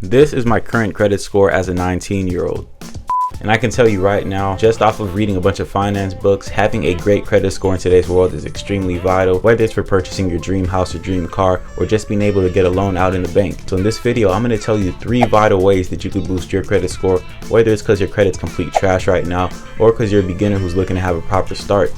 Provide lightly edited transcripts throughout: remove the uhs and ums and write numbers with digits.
This is my current credit score as a 19-year-old. And I can tell you right now, just off of reading a bunch of finance books, having a great credit score in today's world is extremely vital, whether it's for purchasing your dream house or dream car, or just being able to get a loan out in the bank. So in this video, I'm going to tell you 3 vital ways that you could boost your credit score, whether it's because your credit's complete trash right now, or because you're a beginner who's looking to have a proper start.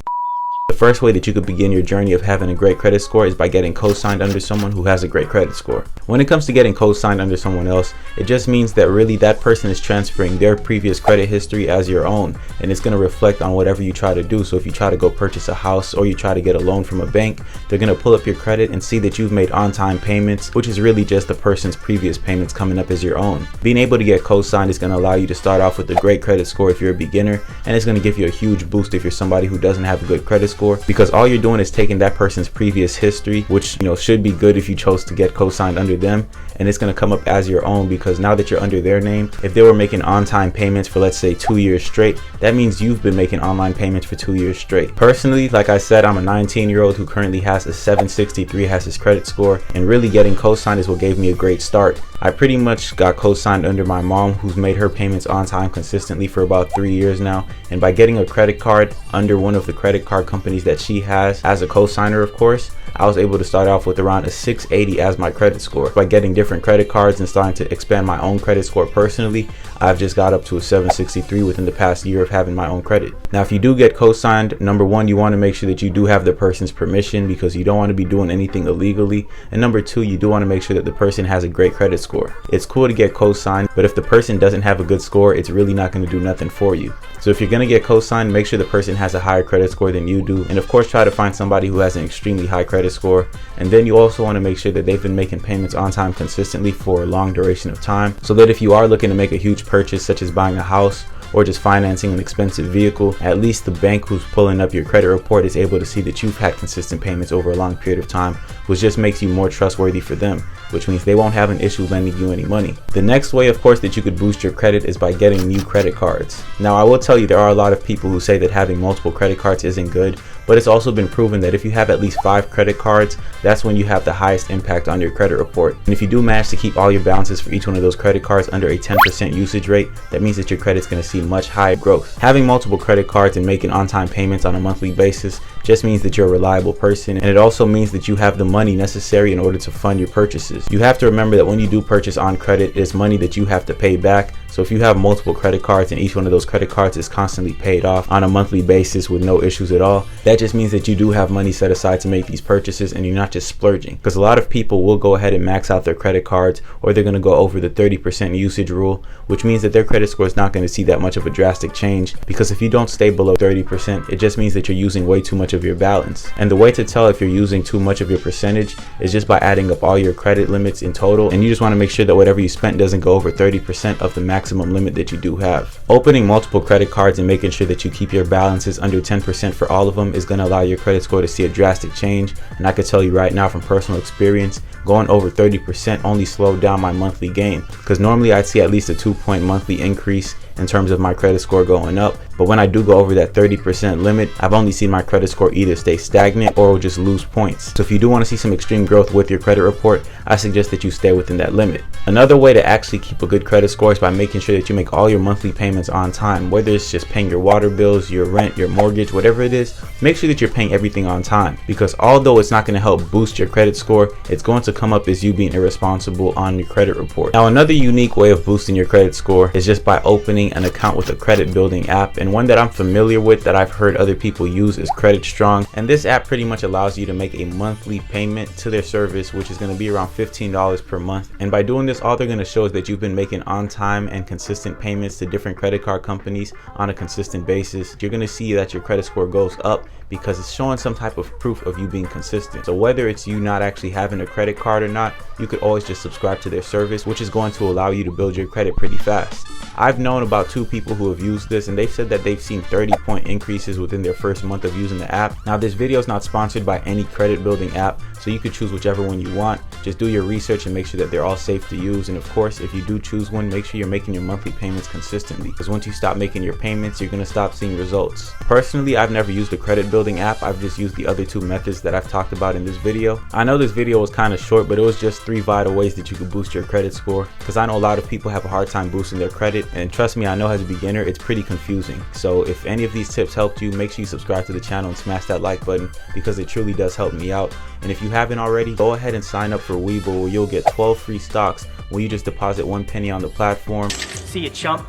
The first way that you could begin your journey of having a great credit score is by getting co-signed under someone who has a great credit score. When it comes to getting co-signed under someone else, it just means that really that person is transferring their previous credit history as your own, and it's going to reflect on whatever you try to do. So if you try to go purchase a house or you try to get a loan from a bank, they're going to pull up your credit and see that you've made on-time payments, which is really just the person's previous payments coming up as your own. Being able to get co-signed is going to allow you to start off with a great credit score if you're a beginner, and it's going to give you a huge boost if you're somebody who doesn't have a good credit score, because all you're doing is taking that person's previous history, which should be good if you chose to get co-signed under them, and it's going to come up as your own, because now that you're under their name, if they were making on-time payments for, let's say, 2 years straight, that means you've been making online payments for 2 years straight. Personally, like I said, I'm a 19-year-old who currently has a 763 as his credit score, and really getting co-signed is what gave me a great start. I pretty much got co-signed under my mom, who's made her payments on time consistently for about 3 years now, and by getting a credit card under one of the credit card companies that she has as a co-signer, of course, I was able to start off with around a 680 as my credit score. By getting different credit cards and starting to expand my own credit score personally, I've just got up to a 763 within the past year of having my own credit. Now, if you do get co-signed, number one, you want to make sure that you do have the person's permission, because you don't want to be doing anything illegally. And number two, you do want to make sure that the person has a great credit score. It's cool to get co-signed, but if the person doesn't have a good score, it's really not going to do nothing for you. So if you're going to get co-signed, make sure the person has a higher credit score than you do. And of course, try to find somebody who has an extremely high credit score. And then you also want to make sure that they've been making payments on time consistently for a long duration of time, so that if you are looking to make a huge purchase, such as buying a house or just financing an expensive vehicle, at least the bank who's pulling up your credit report is able to see that you've had consistent payments over a long period of time, which just makes you more trustworthy for them, which means they won't have an issue lending you any money. The next way, of course, that you could boost your credit is by getting new credit cards. Now, I will tell you, there are a lot of people who say that having multiple credit cards isn't good, but it's also been proven that if you have at least 5 credit cards, that's when you have the highest impact on your credit report. And if you do manage to keep all your balances for each one of those credit cards under a 10% usage rate, that means that your credit's going to see much higher growth. Having multiple credit cards and making on-time payments on a monthly basis just means that you're a reliable person, and it also means that you have the money necessary in order to fund your purchases. You have to remember that when you do purchase on credit, it's money that you have to pay back. So if you have multiple credit cards and each one of those credit cards is constantly paid off on a monthly basis with no issues at all, that just means that you do have money set aside to make these purchases, and you're not just splurging. Because a lot of people will go ahead and max out their credit cards, or they're going to go over the 30% usage rule, which means that their credit score is not going to see that much of a drastic change, because if you don't stay below 30%, it just means that you're using way too much of your balance. And the way to tell if you're using too much of your percentage is just by adding up all your credit limits in total, and you just want to make sure that whatever you spent doesn't go over 30% of the maximum limit that you do have. Opening multiple credit cards and making sure that you keep your balances under 10% for all of them is going to allow your credit score to see a drastic change. And I can tell you right now from personal experience, going over 30% only slowed down my monthly gain, because normally I'd see at least a 2-point monthly increase in terms of my credit score going up, but when I do go over that 30% limit, I've only seen my credit score either stay stagnant or just lose points. So if you do want to see some extreme growth with your credit report, I suggest that you stay within that limit. Another way to actually keep a good credit score is by making sure that you make all your monthly payments on time, whether it's just paying your water bills, your rent, your mortgage, whatever it is. Make sure that you're paying everything on time, because although it's not going to help boost your credit score, it's going to come up as you being irresponsible on your credit report. Now, another unique way of boosting your credit score is just by opening an account with a credit building app, and one that I'm familiar with that I've heard other people use is Credit Strong. And this app pretty much allows you to make a monthly payment to their service, which is going to be around $15 per month. And by doing this, all they're going to show is that you've been making on time and consistent payments to different credit card companies on a consistent basis. You're going to see that your credit score goes up because it's showing some type of proof of you being consistent. So whether it's you not actually having a credit card or not, you could always just subscribe to their service, which is going to allow you to build your credit pretty fast. I've known about 2 people who have used this, and they've said that they've seen 30-point increases within their first month of using the app. Now, this video is not sponsored by any credit building app, so you could choose whichever one you want. Just do your research and make sure that they're all safe to use. And of course, if you do choose one, make sure you're making your monthly payments consistently, because once you stop making your payments, you're going to stop seeing results. Personally, I've never used a credit building app. I've just used the other 2 methods that I've talked about in this video. I know this video was kind of short, but it was just 3 vital ways that you could boost your credit score, because I know a lot of people have a hard time boosting their credit, and trust me, I know as a beginner it's pretty confusing. So if any of these tips helped you, make sure you subscribe to the channel and smash that like button, because it truly does help me out. And if you haven't already, go ahead and sign up for Webull, where you'll get 12 free stocks when you just deposit 1 penny on the platform. See you, chump.